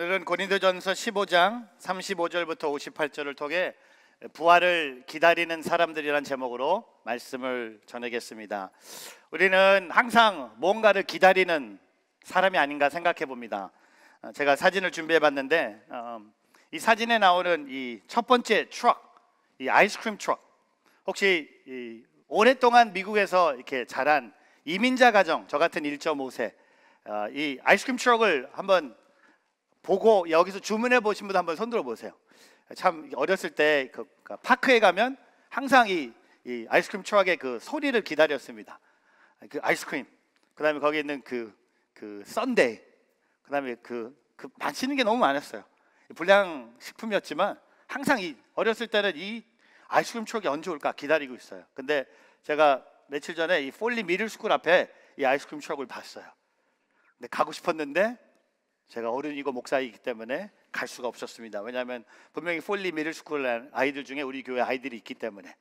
오늘은 고린도전서 15장 35절부터 58절을 통해 부활을 기다리는 사람들이란 제목으로 말씀을 전하겠습니다. 우리는 항상 뭔가를 기다리는 사람이 아닌가 생각해 봅니다. 제가 사진을 준비해 봤는데 이 사진에 나오는 이 첫 번째 트럭, 이 아이스크림 트럭, 혹시 오랫동안 미국에서 이렇게 자란 이민자 가정, 저 같은 1.5세 이 아이스크림 트럭을 한번 보고 여기서 주문해 보신 분 한번 손들어 보세요. 참 어렸을 때 그 파크에 가면 항상 이 아이스크림 트럭의 그 소리를 기다렸습니다. 그 아이스크림, 그다음에 거기 있는 그 썬데이, 그다음에 그 맛있는 게 너무 많았어요. 불량 식품이었지만 항상 어렸을 때는 이 아이스크림 트럭이 언제 올까 기다리고 있어요. 근데 제가 며칠 전에 이 폴리 미들스쿨 앞에 이 아이스크림 트럭을 봤어요. 근데 가고 싶었는데 제가 어른이고 목사이기 때문에 갈 수가 없었습니다. 왜냐하면 분명히 폴리 미들스쿨 아이들 중에 우리 교회 아이들이 있기 때문에.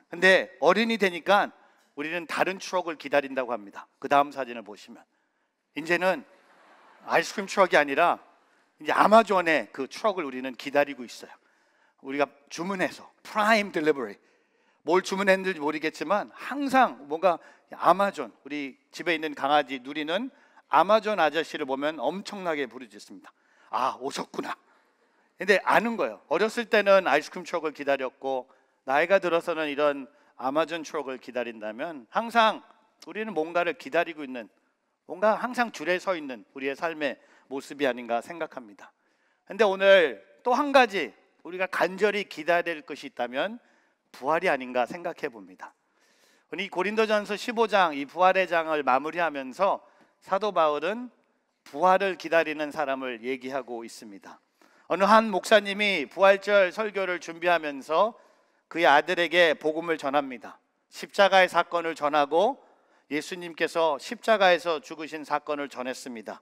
근데 어른이 되니까 우리는 다른 트럭을 기다린다고 합니다. 그 다음 사진을 보시면 이제는 아이스크림 트럭이 아니라 이제 아마존의 그 트럭을 우리는 기다리고 있어요. 우리가 주문해서 프라임 딜리버리, 뭘 주문했는지 모르겠지만 항상 뭔가 아마존, 우리 집에 있는 강아지 누리는 아마존 아저씨를 보면 엄청나게 부르짖습니다. 아, 오셨구나. 근데 아는 거예요. 어렸을 때는 아이스크림 트럭을 기다렸고 나이가 들어서는 이런 아마존 트럭을 기다린다면 항상 우리는 뭔가를 기다리고 있는, 뭔가 항상 줄에 서 있는 우리의 삶의 모습이 아닌가 생각합니다. 근데 오늘 또 한 가지 우리가 간절히 기다릴 것이 있다면 부활이 아닌가 생각해 봅니다. 이 고린도전서 15장 이 부활의 장을 마무리하면서 사도 바울은 부활을 기다리는 사람을 얘기하고 있습니다. 어느 한 목사님이 부활절 설교를 준비하면서 그의 아들에게 복음을 전합니다. 십자가의 사건을 전하고 예수님께서 십자가에서 죽으신 사건을 전했습니다.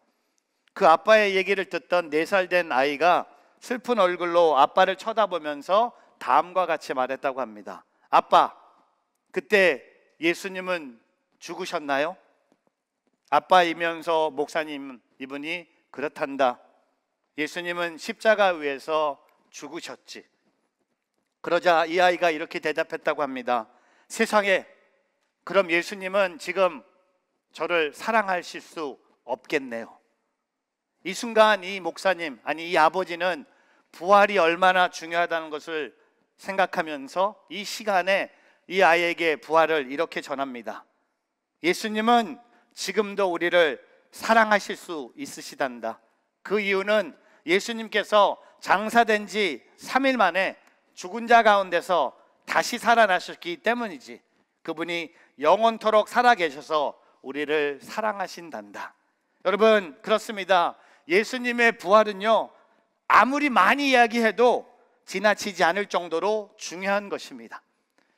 그 아빠의 얘기를 듣던 4살 된 아이가 슬픈 얼굴로 아빠를 쳐다보면서 다음과 같이 말했다고 합니다. 아빠, 그때 예수님은 죽으셨나요? 아빠이면서 목사님 이분이 그렇단다. 예수님은 십자가 위에서 죽으셨지. 그러자 이 아이가 이렇게 대답했다고 합니다. 세상에, 그럼 예수님은 지금 저를 사랑하실 수 없겠네요. 이 순간 이 목사님, 아니 이 아버지는 부활이 얼마나 중요하다는 것을 생각하면서 이 시간에 이 아이에게 부활을 이렇게 전합니다. 예수님은 지금도 우리를 사랑하실 수 있으시단다. 그 이유는 예수님께서 장사된 지 3일 만에 죽은 자 가운데서 다시 살아나셨기 때문이지. 그분이 영원토록 살아계셔서 우리를 사랑하신단다. 여러분, 그렇습니다. 예수님의 부활은요, 아무리 많이 이야기해도 지나치지 않을 정도로 중요한 것입니다.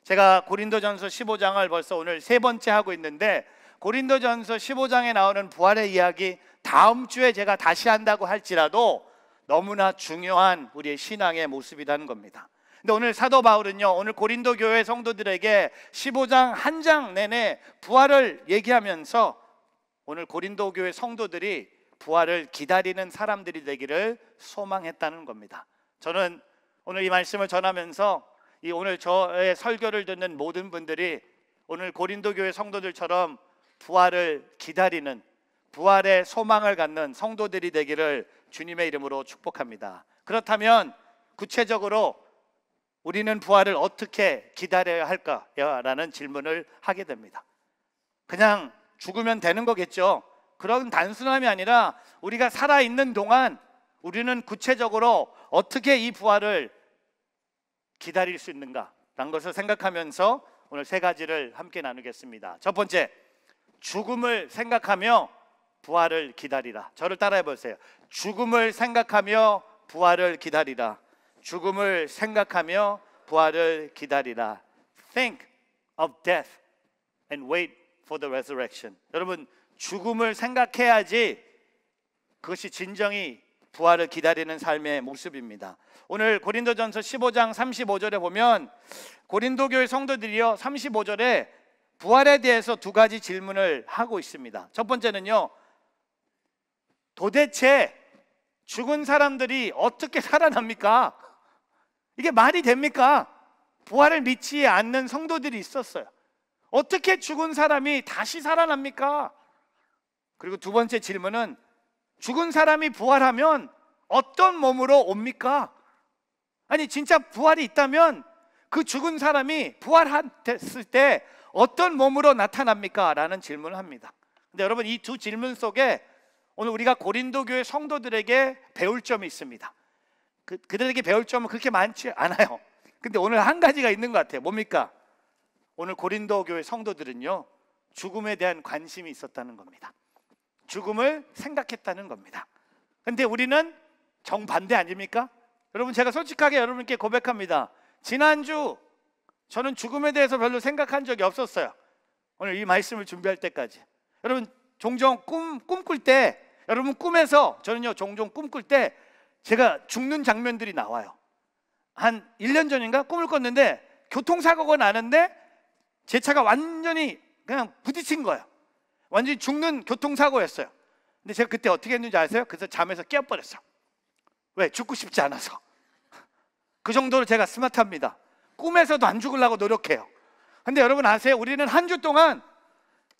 제가 고린도전서 15장을 벌써 오늘 3번째 하고 있는데 고린도전서 15장에 나오는 부활의 이야기 다음 주에 제가 다시 한다고 할지라도 너무나 중요한 우리의 신앙의 모습이라는 겁니다. 근데 오늘 사도 바울은요, 오늘 고린도 교회 성도들에게 15장 한 장 내내 부활을 얘기하면서 오늘 고린도 교회 성도들이 부활을 기다리는 사람들이 되기를 소망했다는 겁니다. 저는 오늘 이 말씀을 전하면서 오늘 저의 설교를 듣는 모든 분들이 오늘 고린도 교회 성도들처럼 부활을 기다리는, 부활의 소망을 갖는 성도들이 되기를 주님의 이름으로 축복합니다. 그렇다면 구체적으로 우리는 부활을 어떻게 기다려야 할까라는 질문을 하게 됩니다. 그냥 죽으면 되는 거겠죠. 그런 단순함이 아니라 우리가 살아있는 동안 우리는 구체적으로 어떻게 이 부활을 기다릴 수 있는가라는 것을 생각하면서 오늘 3가지를 함께 나누겠습니다. 첫 번째, 죽음을 생각하며 부활을 기다리라. 저를 따라해 보세요. 죽음을 생각하며 부활을 기다리라. 죽음을 생각하며 부활을 기다리라. Think of death and wait for the resurrection. 여러분, 죽음을 생각해야지 그것이 진정이 부활을 기다리는 삶의 모습입니다. 오늘 고린도전서 15장 35절에 보면 고린도 교회 성도들이요 35절에 부활에 대해서 2가지 질문을 하고 있습니다. 첫 번째는요, 도대체 죽은 사람들이 어떻게 살아납니까? 이게 말이 됩니까? 부활을 믿지 않는 성도들이 있었어요. 어떻게 죽은 사람이 다시 살아납니까? 그리고 두 번째 질문은 죽은 사람이 부활하면 어떤 몸으로 옵니까? 아니 진짜 부활이 있다면 그 죽은 사람이 부활했을 때 어떤 몸으로 나타납니까? 라는 질문을 합니다. 근데 여러분, 이 두 질문 속에 오늘 우리가 고린도 교회 성도들에게 배울 점이 있습니다. 그들에게 배울 점은 그렇게 많지 않아요. 근데 오늘 한 가지가 있는 것 같아요. 뭡니까? 오늘 고린도 교회 성도들은요, 죽음에 대한 관심이 있었다는 겁니다. 죽음을 생각했다는 겁니다. 근데 우리는 정반대 아닙니까? 여러분, 제가 솔직하게 여러분께 고백합니다. 지난주 저는 죽음에 대해서 별로 생각한 적이 없었어요. 오늘 이 말씀을 준비할 때까지. 여러분, 종종 꿈꿀 때, 여러분 꿈에서, 저는요 종종 꿈꿀 때 제가 죽는 장면들이 나와요. 한 1년 전인가 꿈을 꿨는데 교통사고가 나는데 제 차가 완전히 그냥 부딪힌 거예요. 완전히 죽는 교통사고였어요. 근데 제가 그때 어떻게 했는지 아세요? 그래서 잠에서 깨어버렸어요. 왜? 죽고 싶지 않아서. 그 정도로 제가 스마트합니다. 꿈에서도 안 죽으려고 노력해요. 근데 여러분 아세요? 우리는 한 주 동안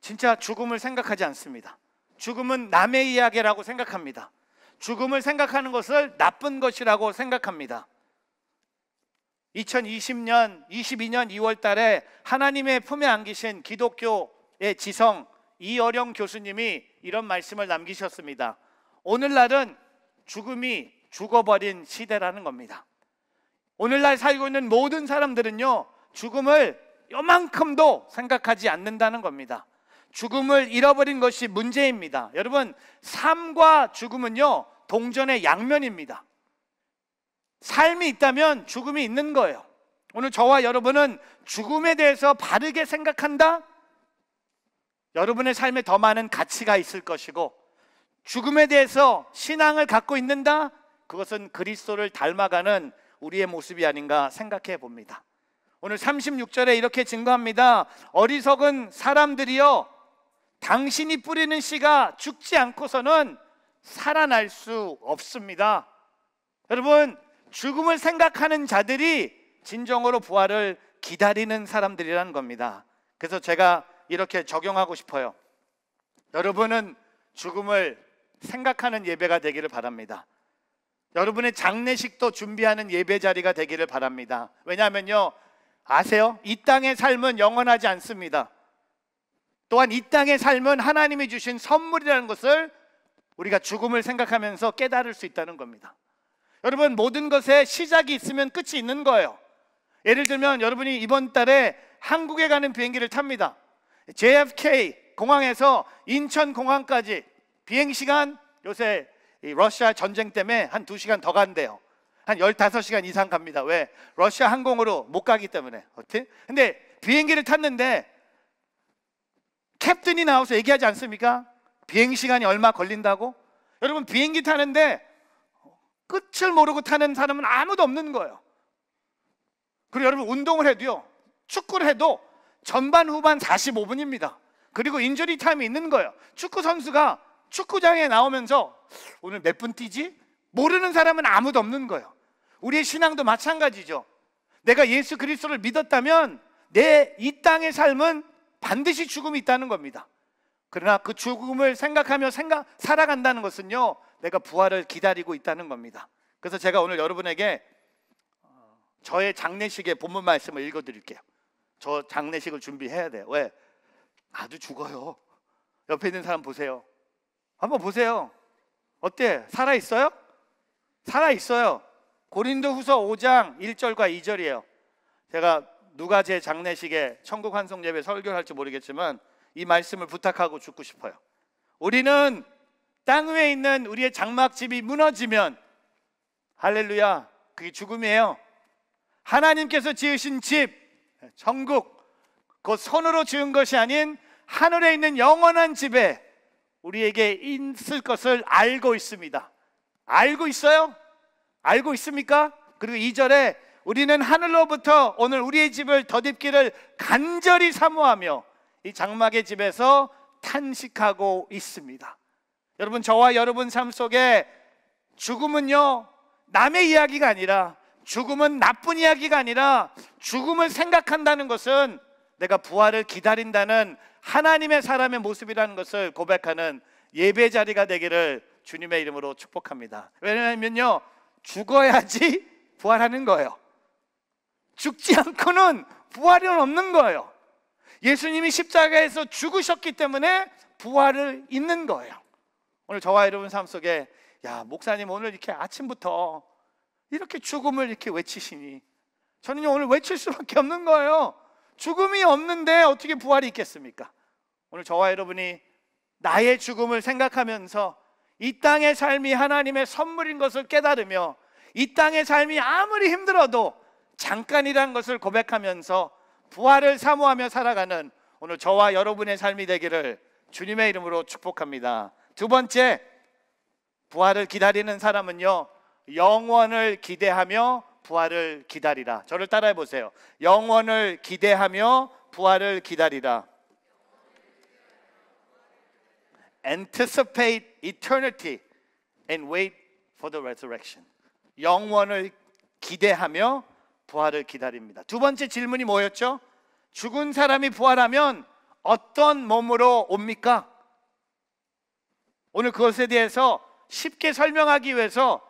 진짜 죽음을 생각하지 않습니다. 죽음은 남의 이야기라고 생각합니다. 죽음을 생각하는 것을 나쁜 것이라고 생각합니다. 2022년 2월 달에 하나님의 품에 안기신 기독교의 지성 이어령 교수님이 이런 말씀을 남기셨습니다. 오늘날은 죽음이 죽어버린 시대라는 겁니다. 오늘날 살고 있는 모든 사람들은요, 죽음을 요만큼도 생각하지 않는다는 겁니다. 죽음을 잃어버린 것이 문제입니다. 여러분, 삶과 죽음은요 동전의 양면입니다. 삶이 있다면 죽음이 있는 거예요. 오늘 저와 여러분은 죽음에 대해서 바르게 생각한다? 여러분의 삶에 더 많은 가치가 있을 것이고, 죽음에 대해서 신앙을 갖고 있는다? 그것은 그리스도를 닮아가는 우리의 모습이 아닌가 생각해 봅니다. 오늘 36절에 이렇게 증거합니다. 어리석은 사람들이여, 당신이 뿌리는 씨가 죽지 않고서는 살아날 수 없습니다. 여러분, 죽음을 생각하는 자들이 진정으로 부활을 기다리는 사람들이라는 겁니다. 그래서 제가 이렇게 적용하고 싶어요. 여러분은 죽음을 생각하는 예배가 되기를 바랍니다. 여러분의 장례식도 준비하는 예배 자리가 되기를 바랍니다. 왜냐하면요, 아세요? 이 땅의 삶은 영원하지 않습니다. 또한 이 땅의 삶은 하나님이 주신 선물이라는 것을 우리가 죽음을 생각하면서 깨달을 수 있다는 겁니다. 여러분, 모든 것에 시작이 있으면 끝이 있는 거예요. 예를 들면 여러분이 이번 달에 한국에 가는 비행기를 탑니다. JFK 공항에서 인천공항까지 비행시간, 요새 이 러시아 전쟁 때문에 한 2시간 더 간대요. 한 15시간 이상 갑니다. 왜? 러시아 항공으로 못 가기 때문에. 근데 비행기를 탔는데 캡틴이 나와서 얘기하지 않습니까? 비행시간이 얼마 걸린다고? 여러분, 비행기 타는데 끝을 모르고 타는 사람은 아무도 없는 거예요. 그리고 여러분, 운동을 해도요, 축구를 해도 전반 후반 45분입니다. 그리고 인저리 타임이 있는 거예요. 축구 선수가 축구장에 나오면서 오늘 몇 분 뛰지? 모르는 사람은 아무도 없는 거예요. 우리의 신앙도 마찬가지죠. 내가 예수 그리스도를 믿었다면 내 이 땅의 삶은 반드시 죽음이 있다는 겁니다. 그러나 그 죽음을 생각하며 살아간다는 것은요, 내가 부활을 기다리고 있다는 겁니다. 그래서 제가 오늘 여러분에게 저의 장례식의 본문 말씀을 읽어드릴게요. 저 장례식을 준비해야 돼요. 왜? 나도 죽어요. 옆에 있는 사람 보세요. 한번 보세요. 어때? 살아있어요? 살아있어요. 고린도후서 5장 1절과 2절이에요. 제가 누가 제 장례식에 천국 환송 예배 설교를 할지 모르겠지만 이 말씀을 부탁하고 죽고 싶어요. 우리는 땅 위에 있는 우리의 장막집이 무너지면, 할렐루야, 그게 죽음이에요. 하나님께서 지으신 집, 천국, 그 손으로 지은 것이 아닌 하늘에 있는 영원한 집에 우리에게 있을 것을 알고 있습니다. 알고 있어요? 알고 있습니까? 그리고 2절에 우리는 하늘로부터 오늘 우리의 집을 덧입기를 간절히 사모하며 이 장막의 집에서 탄식하고 있습니다. 여러분, 저와 여러분 삶 속에 죽음은요, 남의 이야기가 아니라, 죽음은 나쁜 이야기가 아니라, 죽음을 생각한다는 것은 내가 부활을 기다린다는 하나님의 사람의 모습이라는 것을 고백하는 예배 자리가 되기를 주님의 이름으로 축복합니다. 왜냐하면요, 죽어야지 부활하는 거예요. 죽지 않고는 부활은 없는 거예요. 예수님이 십자가에서 죽으셨기 때문에 부활을 있는 거예요. 오늘 저와 여러분 삶 속에, 야, 목사님 오늘 이렇게 아침부터 이렇게 죽음을 이렇게 외치시니, 저는요 오늘 외칠 수밖에 없는 거예요. 죽음이 없는데 어떻게 부활이 있겠습니까? 오늘 저와 여러분이 나의 죽음을 생각하면서 이 땅의 삶이 하나님의 선물인 것을 깨달으며, 이 땅의 삶이 아무리 힘들어도 잠깐이란 것을 고백하면서 부활을 사모하며 살아가는 오늘 저와 여러분의 삶이 되기를 주님의 이름으로 축복합니다. 두 번째, 부활을 기다리는 사람은요, 영원을 기대하며 부활을 기다리라. 저를 따라해 보세요. 영원을 기대하며 부활을 기다리라. Anticipate eternity and wait for the resurrection. 영원을 기대하며 부활을 기다립니다. 두 번째 질문이 뭐였죠? 죽은 사람이 부활하면 어떤 몸으로 옵니까? 오늘 그것에 대해서 쉽게 설명하기 위해서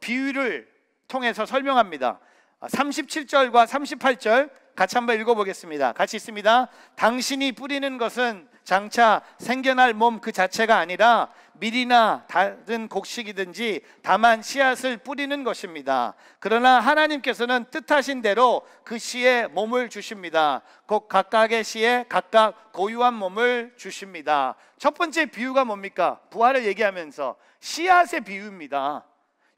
비유를 통해서 설명합니다. 37절과 38절 같이 한번 읽어보겠습니다. 같이 있습니다. 당신이 뿌리는 것은 장차 생겨날 몸 그 자체가 아니라 밀이나 다른 곡식이든지 다만 씨앗을 뿌리는 것입니다. 그러나 하나님께서는 뜻하신 대로 그 씨에 몸을 주십니다. 곧 각각의 씨에 각각 고유한 몸을 주십니다. 첫 번째 비유가 뭡니까? 부활을 얘기하면서 씨앗의 비유입니다.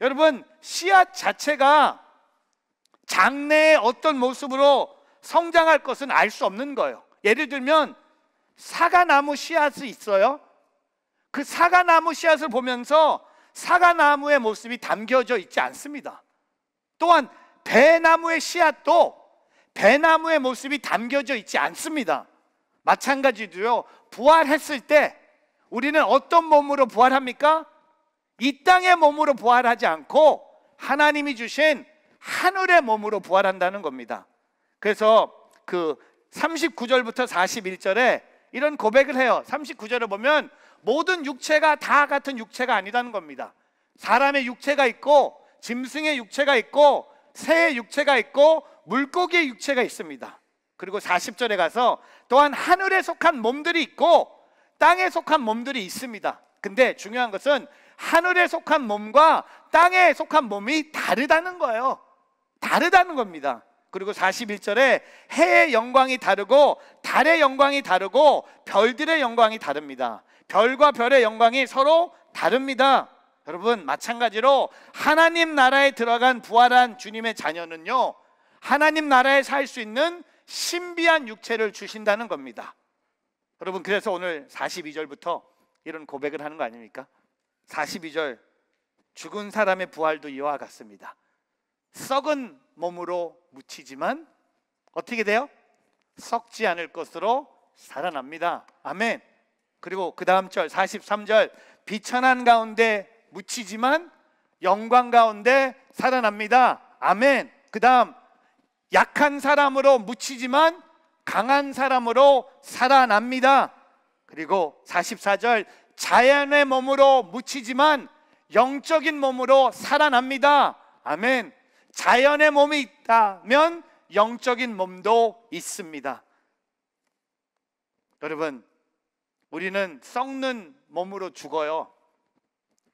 여러분, 씨앗 자체가 장래의 어떤 모습으로 성장할 것은 알 수 없는 거예요. 예를 들면 사과나무 씨앗이 있어요. 그 사과나무 씨앗을 보면서 사과나무의 모습이 담겨져 있지 않습니다. 또한 배나무의 씨앗도 배나무의 모습이 담겨져 있지 않습니다. 마찬가지로요, 부활했을 때 우리는 어떤 몸으로 부활합니까? 이 땅의 몸으로 부활하지 않고 하나님이 주신 하늘의 몸으로 부활한다는 겁니다. 그래서 그 39절부터 41절에 이런 고백을 해요. 39절을 보면 모든 육체가 다 같은 육체가 아니라는 겁니다. 사람의 육체가 있고, 짐승의 육체가 있고, 새의 육체가 있고, 물고기의 육체가 있습니다. 그리고 40절에 가서 또한 하늘에 속한 몸들이 있고 땅에 속한 몸들이 있습니다. 근데 중요한 것은 하늘에 속한 몸과 땅에 속한 몸이 다르다는 거예요. 다르다는 겁니다. 그리고 41절에 해의 영광이 다르고 달의 영광이 다르고 별들의 영광이 다릅니다. 별과 별의 영광이 서로 다릅니다. 여러분, 마찬가지로 하나님 나라에 들어간 부활한 주님의 자녀는요, 하나님 나라에 살 수 있는 신비한 육체를 주신다는 겁니다. 여러분, 그래서 오늘 42절부터 이런 고백을 하는 거 아닙니까? 42절, 죽은 사람의 부활도 이와 같습니다. 썩은 몸으로 묻히지만 어떻게 돼요? 썩지 않을 것으로 살아납니다. 아멘. 그리고 그 다음 절 43절, 비천한 가운데 묻히지만 영광 가운데 살아납니다. 아멘. 그 다음, 약한 사람으로 묻히지만 강한 사람으로 살아납니다. 그리고 44절, 자연의 몸으로 묻히지만 영적인 몸으로 살아납니다. 아멘. 자연의 몸이 있다면 영적인 몸도 있습니다. 여러분, 우리는 썩는 몸으로 죽어요.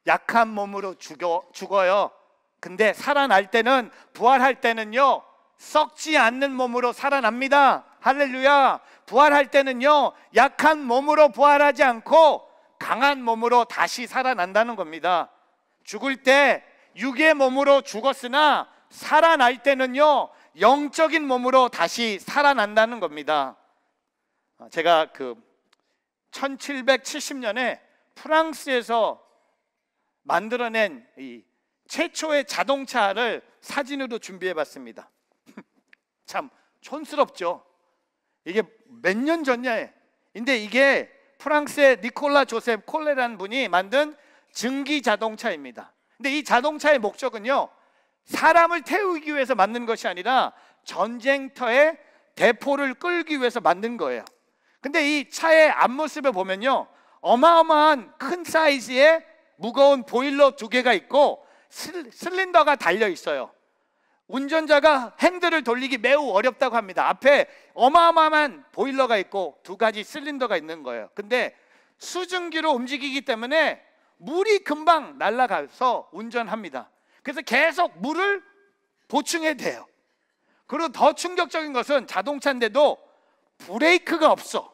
약한 몸으로 죽어요. 근데 살아날 때는, 부활할 때는요, 썩지 않는 몸으로 살아납니다. 할렐루야. 부활할 때는요, 약한 몸으로 부활하지 않고 강한 몸으로 다시 살아난다는 겁니다. 죽을 때 육의 몸으로 죽었으나 살아날 때는요, 영적인 몸으로 다시 살아난다는 겁니다. 제가 1770년에 프랑스에서 만들어낸 이 최초의 자동차를 사진으로 준비해 봤습니다. 참 촌스럽죠. 이게 몇 년 전이에요. 근데 이게 프랑스의 니콜라 조셉 콜레라는 분이 만든 증기 자동차입니다. 근데 이 자동차의 목적은요, 사람을 태우기 위해서 만든 것이 아니라 전쟁터에 대포를 끌기 위해서 만든 거예요. 근데 이 차의 앞모습에 보면요, 어마어마한 큰 사이즈의 무거운 보일러 2개가 있고 실린더가 달려 있어요. 운전자가 핸들을 돌리기 매우 어렵다고 합니다. 앞에 어마어마한 보일러가 있고 2가지 실린더가 있는 거예요. 근데 수증기로 움직이기 때문에 물이 금방 날아가서 운전합니다. 그래서 계속 물을 보충해야 돼요. 그리고 더 충격적인 것은 자동차인데도 브레이크가 없어.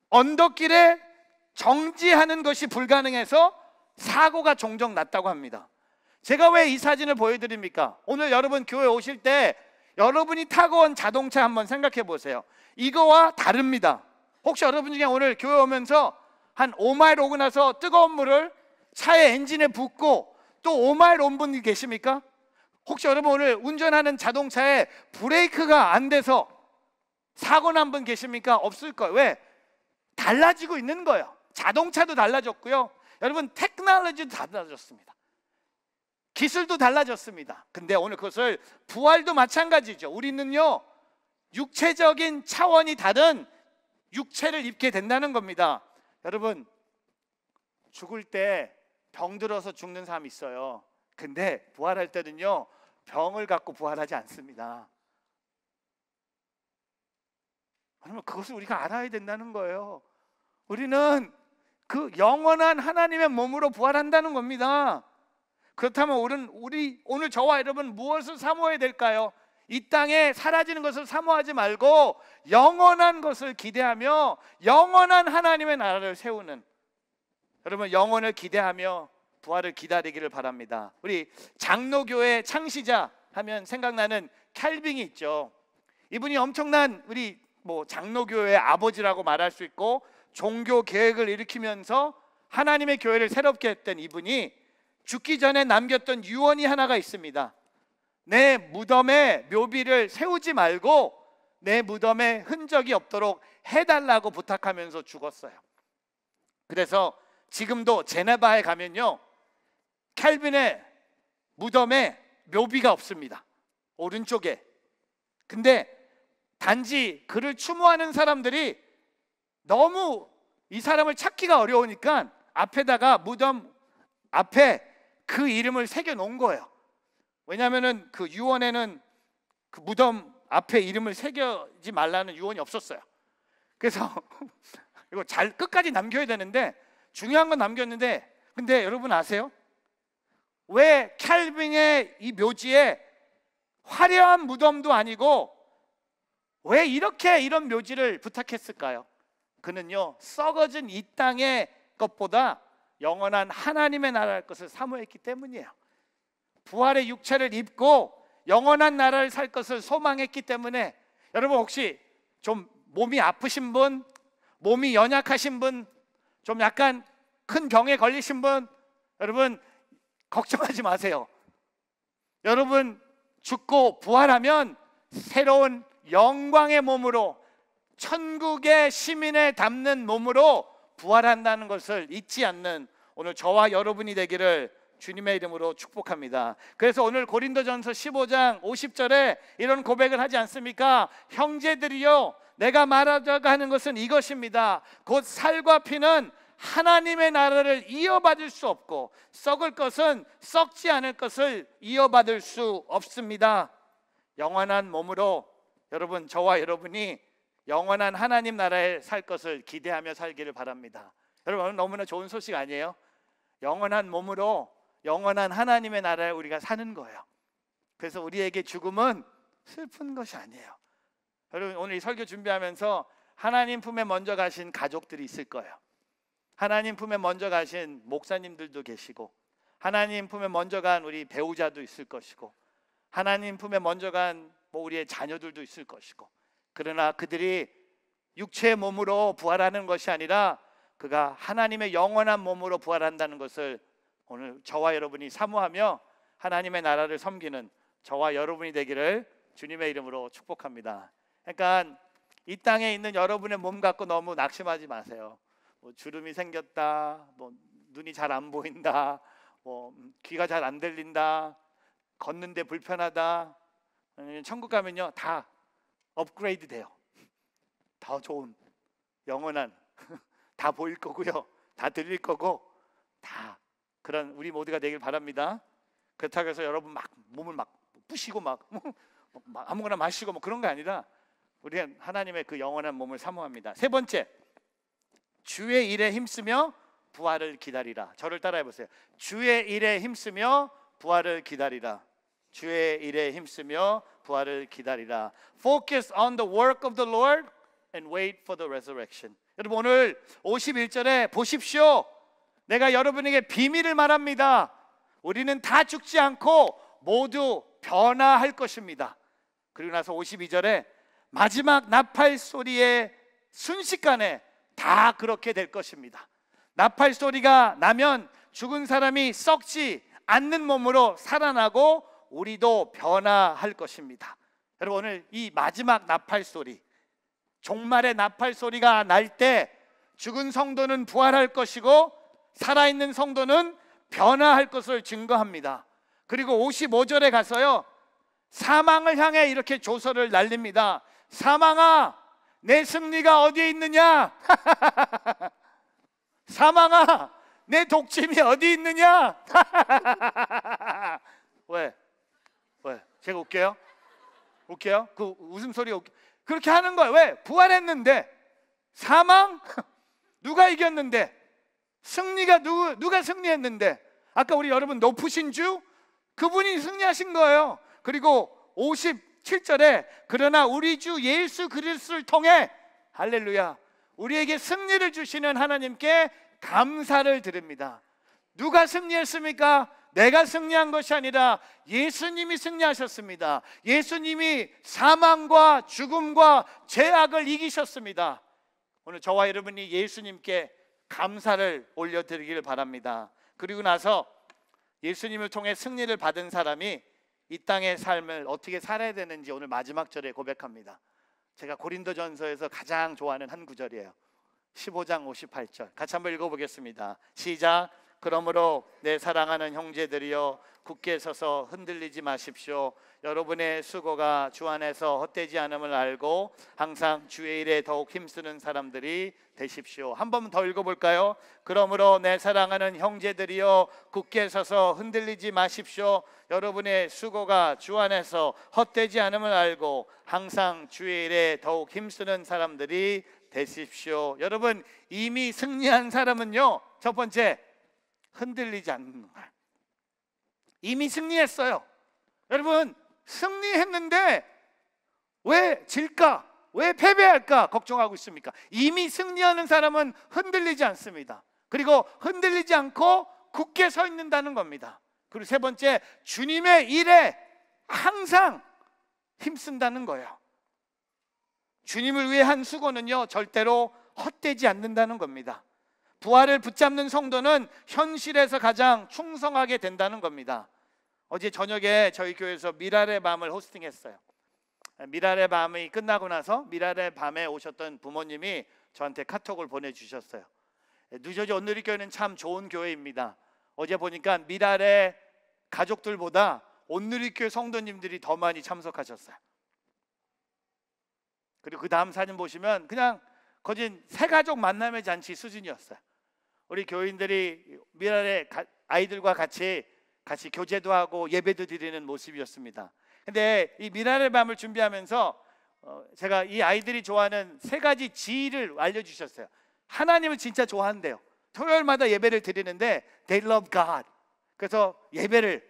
언덕길에 정지하는 것이 불가능해서 사고가 종종 났다고 합니다. 제가 왜 이 사진을 보여드립니까? 오늘 여러분 교회 오실 때 여러분이 타고 온 자동차 한번 생각해 보세요. 이거와 다릅니다. 혹시 여러분 중에 오늘 교회 오면서 한 5마일 오고 나서 뜨거운 물을 차의 엔진에 붓고 또 5마일 온 분이 계십니까? 혹시 여러분 오늘 운전하는 자동차에 브레이크가 안 돼서 사고 난 분 계십니까? 없을 거예요. 왜? 달라지고 있는 거예요. 자동차도 달라졌고요, 여러분 테크놀로지도 달라졌습니다. 기술도 달라졌습니다. 근데 오늘 그것을 부활도 마찬가지죠. 우리는요, 육체적인 차원이 다른 육체를 입게 된다는 겁니다. 여러분, 죽을 때 병들어서 죽는 사람이 있어요. 근데 부활할 때는요, 병을 갖고 부활하지 않습니다. 그러면 그것을 우리가 알아야 된다는 거예요. 우리는 그 영원한 하나님의 몸으로 부활한다는 겁니다. 그렇다면 우리 오늘 저와 여러분 무엇을 사모해야 될까요? 이 땅에 사라지는 것을 사모하지 말고 영원한 것을 기대하며 영원한 하나님의 나라를 세우는, 여러분 영원을 기대하며 부활을 기다리기를 바랍니다. 우리 장로교회 창시자 하면 생각나는 캘빈이 있죠. 이분이 엄청난 우리 장로교회의 아버지라고 말할 수 있고 종교 계획을 일으키면서 하나님의 교회를 새롭게 했던 이분이 죽기 전에 남겼던 유언이 하나가 있습니다. 내 무덤에 묘비를 세우지 말고 내 무덤에 흔적이 없도록 해달라고 부탁하면서 죽었어요. 그래서 지금도 제네바에 가면요, 캘빈의 무덤에 묘비가 없습니다. 오른쪽에. 근데 단지 그를 추모하는 사람들이 너무 이 사람을 찾기가 어려우니까 앞에다가 무덤 앞에 그 이름을 새겨 놓은 거예요. 왜냐하면 그 유언에는 그 무덤 앞에 이름을 새기지 말라는 유언이 없었어요. 그래서 이거 잘 끝까지 남겨야 되는데 중요한 건 남겼는데, 근데 여러분 아세요? 왜 캘빈의 이 묘지에 화려한 무덤도 아니고 왜 이런 묘지를 부탁했을까요? 그는요, 썩어진 이 땅의 것보다 영원한 하나님의 나라의 것을 사모했기 때문이에요. 부활의 육체를 입고 영원한 나라를 살 것을 소망했기 때문에. 여러분 혹시 좀 몸이 아프신 분, 몸이 연약하신 분, 좀 약간 큰 병에 걸리신 분, 여러분 걱정하지 마세요. 여러분 죽고 부활하면 새로운 영광의 몸으로, 천국의 시민에 담는 몸으로 부활한다는 것을 잊지 않는 오늘 저와 여러분이 되기를 주님의 이름으로 축복합니다. 그래서 오늘 고린도전서 15장 50절에 이런 고백을 하지 않습니까? 형제들이여, 내가 말하자고 하는 것은 이것입니다. 곧 살과 피는 하나님의 나라를 이어받을 수 없고 썩을 것은 썩지 않을 것을 이어받을 수 없습니다. 영원한 몸으로 여러분, 저와 여러분이 영원한 하나님 나라에 살 것을 기대하며 살기를 바랍니다. 여러분 너무나 좋은 소식 아니에요? 영원한 몸으로 영원한 하나님의 나라에 우리가 사는 거예요. 그래서 우리에게 죽음은 슬픈 것이 아니에요. 여러분 오늘 이 설교 준비하면서 하나님 품에 먼저 가신 가족들이 있을 거예요. 하나님 품에 먼저 가신 목사님들도 계시고, 하나님 품에 먼저 간 우리 배우자도 있을 것이고, 하나님 품에 먼저 간 우리의 자녀들도 있을 것이고, 그러나 그들이 육체의 몸으로 부활하는 것이 아니라 그가 하나님의 영원한 몸으로 부활한다는 것을 오늘 저와 여러분이 사모하며 하나님의 나라를 섬기는 저와 여러분이 되기를 주님의 이름으로 축복합니다. 그러니까 이 땅에 있는 여러분의 몸 갖고 너무 낙심하지 마세요. 주름이 생겼다, 눈이 잘 안 보인다, 귀가 잘 안 들린다, 걷는데 불편하다. 천국 가면요 다 업그레이드 돼요. 더 좋은 영원한 다 보일 거고요, 다 들릴 거고, 다 그런 우리 모두가 되길 바랍니다. 그렇다고 해서 여러분 막 몸을 막 부시고 막 아무거나 마시고 뭐 그런 거 아니라 우리는 하나님의 그 영원한 몸을 사모합니다. 세 번째, 주의 일에 힘쓰며 부활을 기다리라. 저를 따라해 보세요. 주의 일에 힘쓰며 부활을 기다리라. 주의 일에 힘쓰며 부활을 기다리라. Focus on the work of the Lord and wait for the resurrection. 여러분 오늘 51절에 보십시오. 내가 여러분에게 비밀을 말합니다. 우리는 다 죽지 않고 모두 변화할 것입니다. 그리고 나서 52절에 마지막 나팔 소리의 순식간에 다 그렇게 될 것입니다. 나팔 소리가 나면 죽은 사람이 썩지 않는 몸으로 살아나고 우리도 변화할 것입니다. 여러분 오늘 이 마지막 나팔 소리, 종말의 나팔 소리가 날 때 죽은 성도는 부활할 것이고 살아있는 성도는 변화할 것을 증거합니다. 그리고 55절에 가서요 사망을 향해 이렇게 조서를 날립니다. 사망아, 내 승리가 어디에 있느냐? 사망아, 내 독침이 어디 있느냐? 왜? 제가 웃겨요? 그 웃음소리 그렇게 하는 거예요. 왜? 부활했는데. 사망? 누가 이겼는데? 승리가 누가 승리했는데? 아까 우리 여러분 높으신 주? 그분이 승리하신 거예요. 그리고 57절에 그러나 우리 주 예수 그리스도를 통해 할렐루야 우리에게 승리를 주시는 하나님께 감사를 드립니다. 누가 승리했습니까? 내가 승리한 것이 아니라 예수님이 승리하셨습니다. 예수님이 사망과 죽음과 죄악을 이기셨습니다. 오늘 저와 여러분이 예수님께 감사를 올려드리길 바랍니다. 그리고 나서 예수님을 통해 승리를 받은 사람이 이 땅의 삶을 어떻게 살아야 되는지 오늘 마지막 절에 고백합니다. 제가 고린도전서에서 가장 좋아하는 한 구절이에요. 15장 58절 같이 한번 읽어보겠습니다. 시작. 그러므로 내 사랑하는 형제들이여 굳게 서서 흔들리지 마십시오. 여러분의 수고가 주 안에서 헛되지 않음을 알고 항상 주의 일에 더욱 힘쓰는 사람들이 되십시오. 한 번 더 읽어볼까요? 그러므로 내 사랑하는 형제들이여 굳게 서서 흔들리지 마십시오. 여러분의 수고가 주 안에서 헛되지 않음을 알고 항상 주의 일에 더욱 힘쓰는 사람들이 되십시오. 여러분 이미 승리한 사람은요 첫 번째 흔들리지 않는 거예요. 이미 승리했어요. 여러분 승리했는데 왜 질까? 왜 패배할까? 걱정하고 있습니까? 이미 승리하는 사람은 흔들리지 않습니다. 그리고 흔들리지 않고 굳게 서 있는다는 겁니다. 그리고 세 번째, 주님의 일에 항상 힘쓴다는 거예요. 주님을 위해 한 수고는요 절대로 헛되지 않는다는 겁니다. 부활을 붙잡는 성도는 현실에서 가장 충성하게 된다는 겁니다. 어제 저녁에 저희 교회에서 미랄의 밤을 호스팅했어요. 미랄의 밤이 끝나고 나서 미랄의 밤에 오셨던 부모님이 저한테 카톡을 보내주셨어요. 뉴저지 온누리교회는 참 좋은 교회입니다. 어제 보니까 미랄의 가족들보다 온누리교회 성도님들이 더 많이 참석하셨어요. 그리고 그 다음 사진 보시면 그냥 거진 새가족 만남의 잔치 수준이었어요. 우리 교인들이 미랄의 아이들과 같이 교제도 하고 예배도 드리는 모습이었습니다. 근데 이 미랄의 밤을 준비하면서 제가 이 아이들이 좋아하는 세 가지 지혜를 알려주셨어요. 하나님을 진짜 좋아한대요. 토요일마다 예배를 드리는데 They love God. 그래서 예배를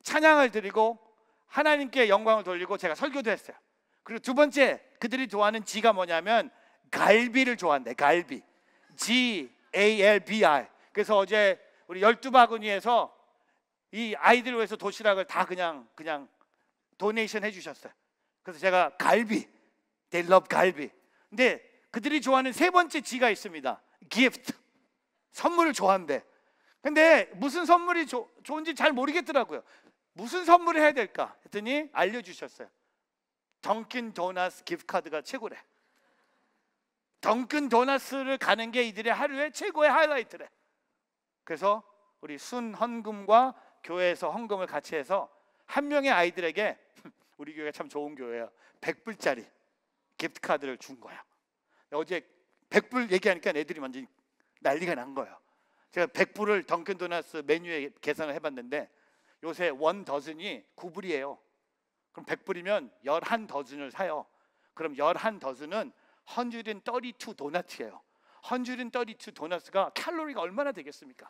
찬양을 드리고 하나님께 영광을 돌리고 제가 설교도 했어요. 그리고 두 번째 그들이 좋아하는 지가 뭐냐면 갈비를 좋아한대. 갈비. Galbi. 그래서 어제 우리 12바구니에서 이 아이들을 위해서 도시락을 다 그냥 도네이션 해주셨어요. 그래서 제가 갈비, they love 갈비. 근데 그들이 좋아하는 세 번째 G가 있습니다. gift, 선물을 좋아한대. 근데 무슨 선물이 좋은지 잘 모르겠더라고요. 무슨 선물을 해야 될까 했더니 알려주셨어요. 던킨 도너츠 기프트카드가 최고래. 던킨 도너츠를 가는 게 이들의 하루의 최고의 하이라이트래. 그래서 우리 순헌금과 교회에서 헌금을 같이 해서 한 명의 아이들에게 우리 교회가 참 좋은 교회예요. 100불짜리 기프트카드를 준 거야. 어제 100불 얘기하니까 애들이 완전히 난리가 난 거예요. 제가 100불을 던킨도너츠 메뉴에 계산을 해봤는데 요새 원 더즌이 9불이에요. 그럼 100불이면 11더즌을 사요. 그럼 11더즌은 132 도넛이에요. 132 도넛가 칼로리가 얼마나 되겠습니까?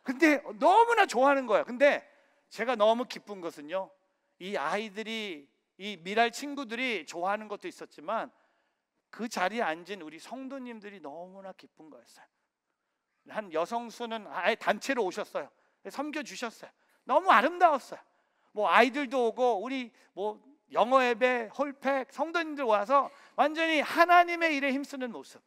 근데 너무나 좋아하는 거야. 근데 제가 너무 기쁜 것은요, 이 아이들이, 이 미랄 친구들이 좋아하는 것도 있었지만 그 자리에 앉은 우리 성도님들이 너무나 기쁜 거였어요. 한 여성수는 아예 단체로 오셨어요. 섬겨주셨어요. 너무 아름다웠어요. 뭐 아이들도 오고 우리 뭐 영어 예배, 홀팩 성도님들 와서 완전히 하나님의 일에 힘쓰는 모습.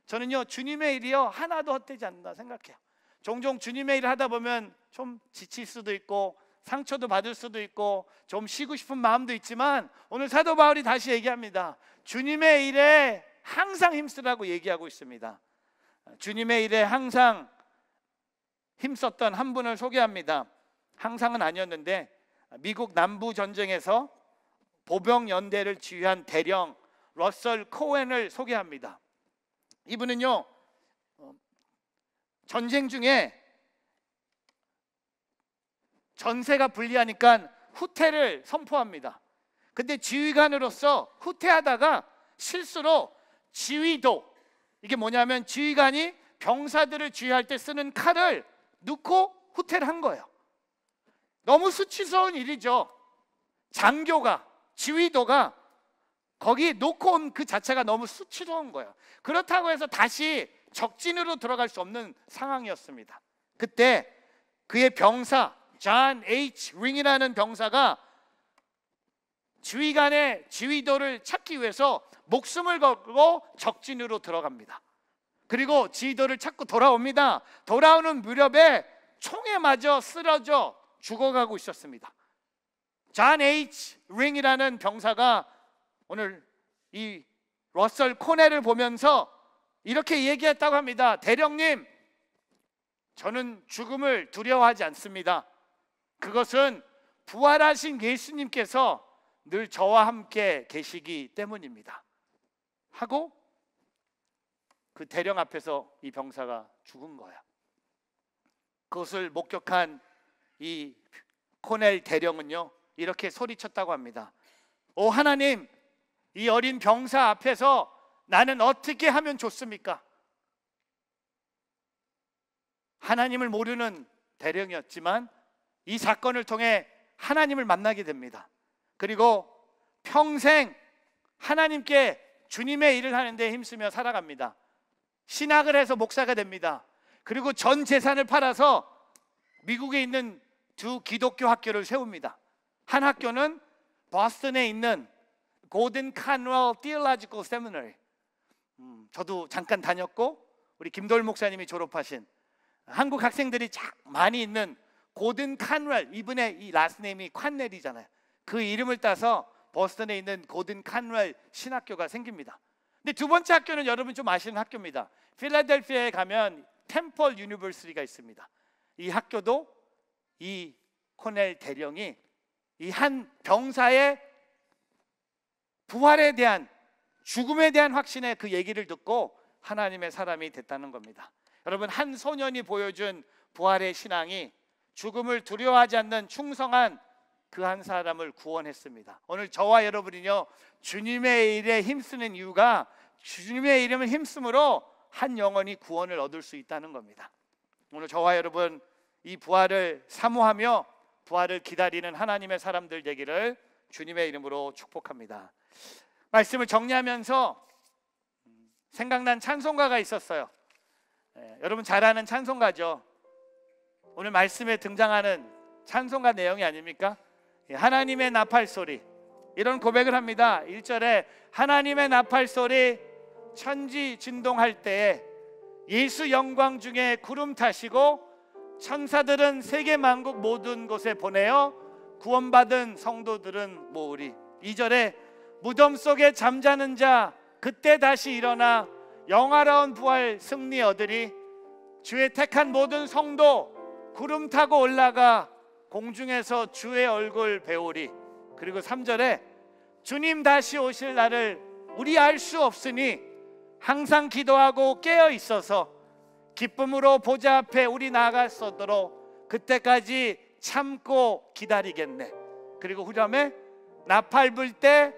저는요, 주님의 일이요 하나도 헛되지 않는다 생각해요. 종종 주님의 일을 하다 보면 좀 지칠 수도 있고 상처도 받을 수도 있고 좀 쉬고 싶은 마음도 있지만 오늘 사도 바울이 다시 얘기합니다. 주님의 일에 항상 힘쓰라고 얘기하고 있습니다. 주님의 일에 항상 힘썼던 한 분을 소개합니다. 항상은 아니었는데 미국 남부 전쟁에서 보병 연대를 지휘한 대령 러셀 코엔을 소개합니다. 이분은요, 전쟁 중에 전세가 불리하니까 후퇴를 선포합니다. 근데 지휘관으로서 후퇴하다가 실수로 지휘도, 이게 뭐냐면 지휘관이 병사들을 지휘할 때 쓰는 칼을 넣고 후퇴를 한 거예요. 너무 수치스러운 일이죠. 장교가, 지휘도가 거기 놓고 온 그 자체가 너무 수치스러운 거예요. 그렇다고 해서 다시 적진으로 들어갈 수 없는 상황이었습니다. 그때 그의 병사 존 H. 링이라는 병사가 지휘관의 지휘도를 찾기 위해서 목숨을 걸고 적진으로 들어갑니다. 그리고 지휘도를 찾고 돌아옵니다. 돌아오는 무렵에 총에 맞아 쓰러져 죽어가고 있었습니다. 존 H. 링이라는 병사가 오늘 이 러셀 코넬을 보면서 이렇게 얘기했다고 합니다. 대령님, 저는 죽음을 두려워하지 않습니다. 그것은 부활하신 예수님께서 늘 저와 함께 계시기 때문입니다. 하고 그 대령 앞에서 이 병사가 죽은 거야. 그것을 목격한 이 코넬 대령은요, 이렇게 소리쳤다고 합니다. 오 하나님, 이 어린 병사 앞에서 나는 어떻게 하면 좋습니까? 하나님을 모르는 대령이었지만 이 사건을 통해 하나님을 만나게 됩니다. 그리고 평생 하나님께 주님의 일을 하는데 힘쓰며 살아갑니다. 신학을 해서 목사가 됩니다. 그리고 전 재산을 팔아서 미국에 있는 두 기독교 학교를 세웁니다. 한 학교는 보스턴에 있는 고든 카누얼 티올로지컬 세미너리, 저도 잠깐 다녔고 우리 김도일 목사님이 졸업하신 한국 학생들이 많이 있는 고든 카누얼, 이분의 이 라스네임이 칸넬이잖아요. 그 이름을 따서 보스턴에 있는 고든 카누얼 신학교가 생깁니다. 근데 두 번째 학교는 여러분 좀 아시는 학교입니다. 필라델피아에 가면 템플 유니버시티가 있습니다. 이 학교도 이 코넬 대령이 이 한 병사의 부활에 대한, 죽음에 대한 확신의 그 얘기를 듣고 하나님의 사람이 됐다는 겁니다. 여러분, 한 소년이 보여준 부활의 신앙이 죽음을 두려워하지 않는 충성한 그 한 사람을 구원했습니다. 오늘 저와 여러분이요, 주님의 일에 힘쓰는 이유가 주님의 이름을 힘쓰므로 한 영혼이 구원을 얻을 수 있다는 겁니다. 오늘 저와 여러분 이 부활을 사모하며 부활을 기다리는 하나님의 사람들 되기를 주님의 이름으로 축복합니다. 말씀을 정리하면서 생각난 찬송가가 있었어요. 여러분 잘 아는 찬송가죠. 오늘 말씀에 등장하는 찬송가 내용이 아닙니까? 하나님의 나팔 소리, 이런 고백을 합니다. 1절에 하나님의 나팔 소리 천지 진동할 때에 예수 영광 중에 구름 타시고 천사들은 세계 만국 모든 곳에 보내어 구원받은 성도들은 모으리. 2절에 무덤 속에 잠자는 자 그때 다시 일어나 영화로운 부활 승리 얻으리. 주의 택한 모든 성도 구름 타고 올라가 공중에서 주의 얼굴 배우리. 그리고 3절에 주님 다시 오실 날을 우리 알 수 없으니 항상 기도하고 깨어 있어서 기쁨으로 보좌 앞에 우리 나아가서도록 그때까지 참고 기다리겠네. 그리고 후렴에 나팔 불 때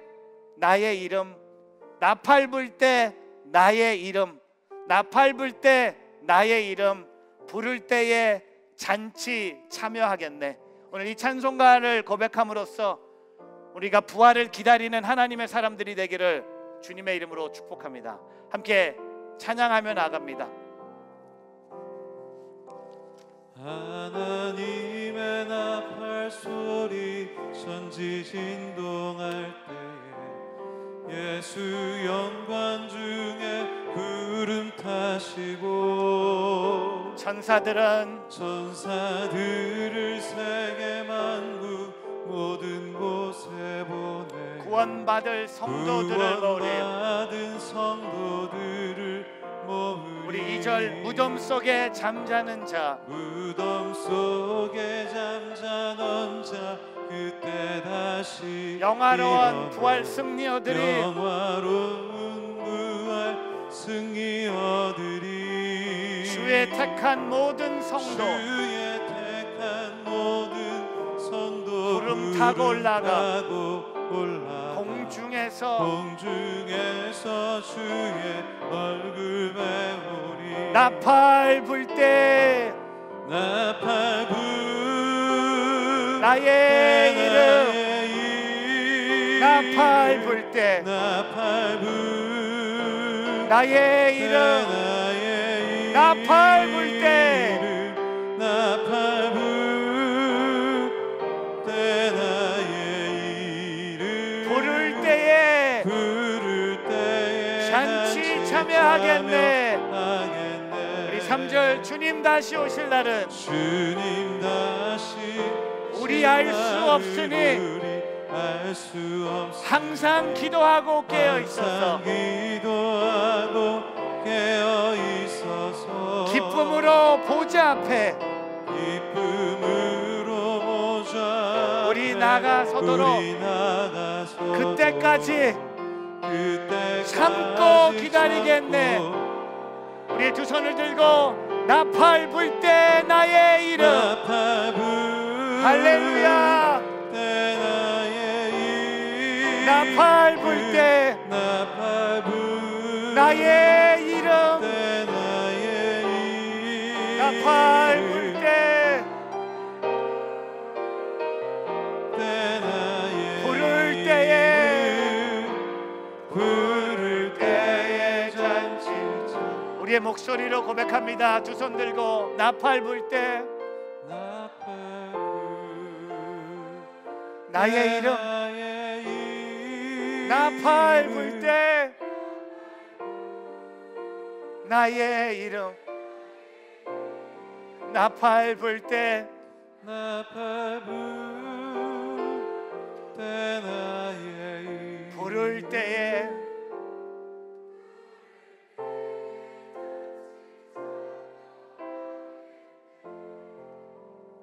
나의 이름, 나팔 불 때 나의 이름, 나팔 불 때 나의 이름 부를 때에 잔치 참여하겠네. 오늘 이 찬송가를 고백함으로써 우리가 부활을 기다리는 하나님의 사람들이 되기를 주님의 이름으로 축복합니다. 함께 찬양하며 나아갑니다. 하나님의 나팔 소리 천지 진동할 때에 예수 영광 중에 구름 타시고 천사들을 세계 만국 모든 곳에 보내 구원받은 성도들을 모으리. 우리 2절 무덤 속에 잠자는 자, 무덤 속에 잠자는 자 그때 다시 영화로운 부활 승리어들이 영화로운 부활 승리어들이 주의 택한 모든 성도 구름 타고 올라가 공중에서 주의 얼굴 배우리. 나팔 불 때 나의 이름, 나팔 불 때 나의 이름, 나팔 불 때 부를 때에 잔치 참여하겠네. 우리 3절 주님 다시 오실 날은 우리 알 수 없으니 항상 기도하고 깨어 있어서 기쁨으로 보좌 앞에 우리 나가서도록 그때까지 참고 기다리겠네. 우리 두 손을 들고 나팔 불 때 나의 이름, 할렐루야. 나팔 불 때 나의 이름, 나팔 불 때 부를 때에 잔치. 우리의 목소리로 고백합니다. 두 손 들고 나팔 불 때 나의 이름, 나팔 불 때 나의 이름, 나팔 불 때 부를 때에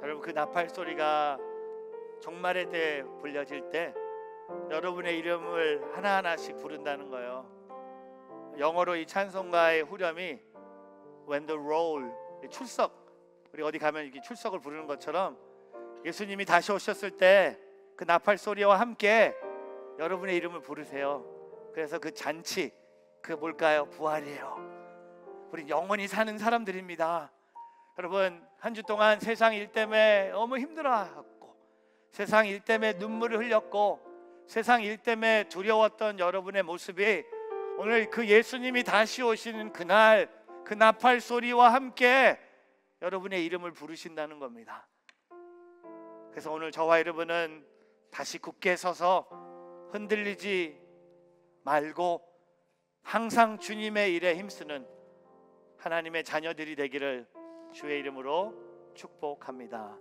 여러분, 그 나팔 소리가 종말의 때 불려질 때 여러분의 이름을 하나하나씩 부른다는 거예요. 영어로 이 찬송가의 후렴이 When the roll, 출석, 우리 어디 가면 이렇게 출석을 부르는 것처럼 예수님이 다시 오셨을 때 그 나팔 소리와 함께 여러분의 이름을 부르세요. 그래서 그 잔치, 그 뭘까요? 부활이에요. 우리 영원히 사는 사람들입니다. 여러분, 한 주 동안 세상 일 때문에 너무 힘들어하고 세상 일 때문에 눈물을 흘렸고 세상 일 때문에 두려웠던 여러분의 모습이 오늘 그 예수님이 다시 오시는 그날 그 나팔 소리와 함께 여러분의 이름을 부르신다는 겁니다. 그래서 오늘 저와 여러분은 다시 굳게 서서 흔들리지 말고 항상 주님의 일에 힘쓰는 하나님의 자녀들이 되기를 주의 이름으로 축복합니다.